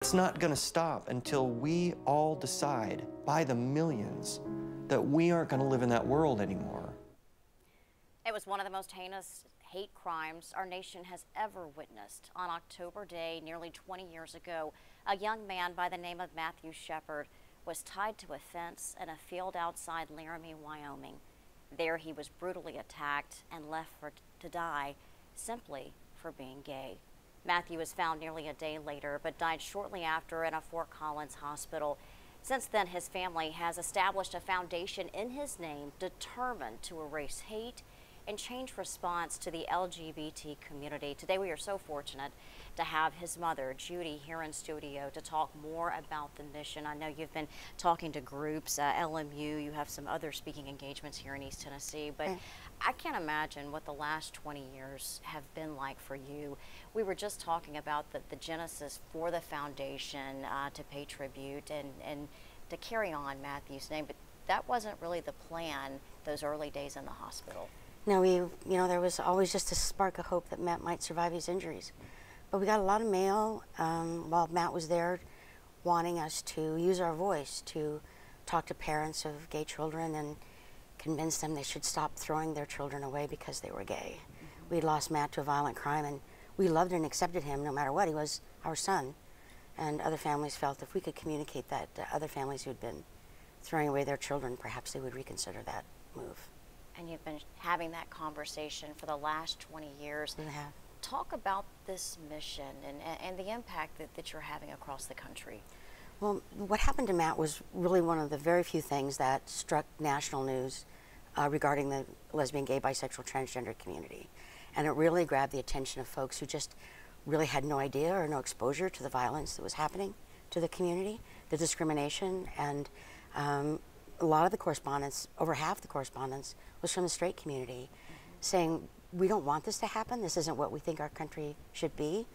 It's not going to stop until we all decide, by the millions, that we aren't going to live in that world anymore. It was one of the most heinous hate crimes our nation has ever witnessed. On October Day, nearly 20 years ago, a young man by the name of Matthew Shepard was tied to a fence in a field outside Laramie, Wyoming. There he was brutally attacked and left to die simply for being gay. Matthew was found nearly a day later, but died shortly after in a Fort Collins hospital. Since then, his family has established a foundation in his name determined to erase hate and change response to the LGBT community. Today, we are so fortunate to have his mother, Judy, here in studio to talk more about the mission. I know you've been talking to groups, LMU, you have some other speaking engagements here in East Tennessee, but I can't imagine what the last 20 years have been like for you. We were just talking about the genesis for the foundation to pay tribute and to carry on Matthew's name, but that wasn't really the plan those early days in the hospital. No, there was always just a spark of hope that Matt might survive his injuries. But we got a lot of mail while Matt was there wanting us to use our voice to talk to parents of gay children and convince them they should stop throwing their children away because they were gay. We'd lost Matt to a violent crime, and we loved and accepted him no matter what. He was our son. And other families felt if we could communicate that to other families who'd been throwing away their children, perhaps they would reconsider that move. And you've been having that conversation for the last 20 years. We have. Talk about this mission and the impact that you're having across the country. Well, what happened to Matt was really one of the very few things that struck national news regarding the lesbian, gay, bisexual, transgender community. And it really grabbed the attention of folks who just really had no idea or no exposure to the violence that was happening to the community, the discrimination, and a lot of the correspondence, over half the correspondence, was from the straight community, saying, we don't want this to happen, this isn't what we think our country should be.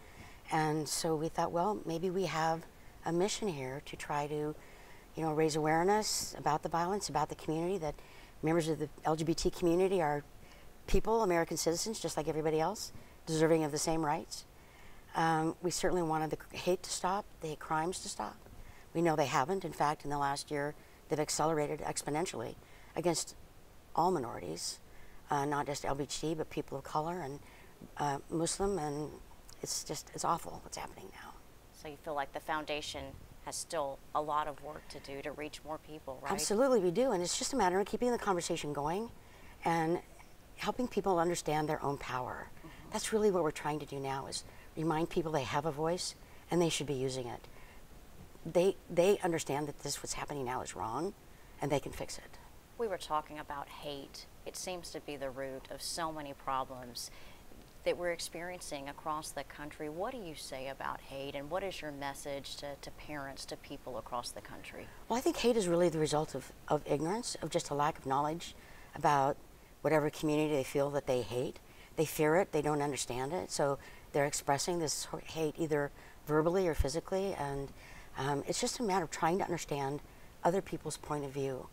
And so we thought, well, maybe we have a mission here to try to, raise awareness about the violence, about the community, that members of the LGBT community are people, American citizens, just like everybody else, deserving of the same rights. We certainly wanted the hate to stop, the hate crimes to stop. We know they haven't. In fact, in the last year, they've accelerated exponentially against all minorities, not just LGBT, but people of color and Muslim, and it's awful what's happening now. So you feel like the foundation has still a lot of work to do to reach more people, right? Absolutely, we do, and it's just a matter of keeping the conversation going and helping people understand their own power. That's really what we're trying to do now, is remind people they have a voice and they should be using it. They understand that what's happening now is wrong, and they can fix it. We were talking about hate. It seems to be the root of so many problems that we're experiencing across the country. What do you say about hate, and what is your message to parents, to people across the country? Well, I think hate is really the result of ignorance, of just a lack of knowledge about whatever community they feel that they hate. They fear it, they don't understand it, so they're expressing this hate either verbally or physically, and it's just a matter of trying to understand other people's point of view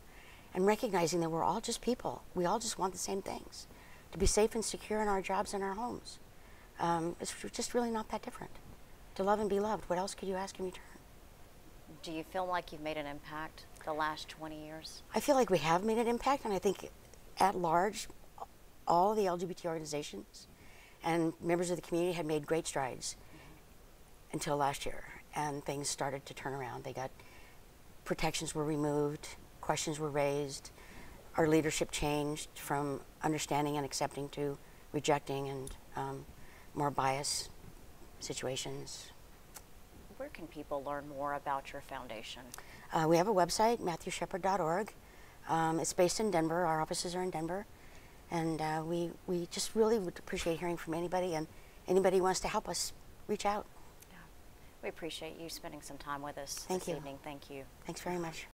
and recognizing that we're all just people. We all just want the same things, to be safe and secure in our jobs and our homes. It's just really not that different. To love and be loved, what else could you ask in return? Do you feel like you've made an impact the last 20 years? I feel like we have made an impact, and I think at large, all the LGBT organizations and members of the community had made great strides until last year, and things started to turn around. Protections were removed, questions were raised, our leadership changed from understanding and accepting to rejecting and more bias situations. Where can people learn more about your foundation? We have a website, MatthewShepard.org. It's based in Denver. Our offices are in Denver. And we just really would appreciate hearing from anybody, and anybody who wants to help us, reach out. Yeah. We appreciate you spending some time with us this evening. Thank you. Thanks very much.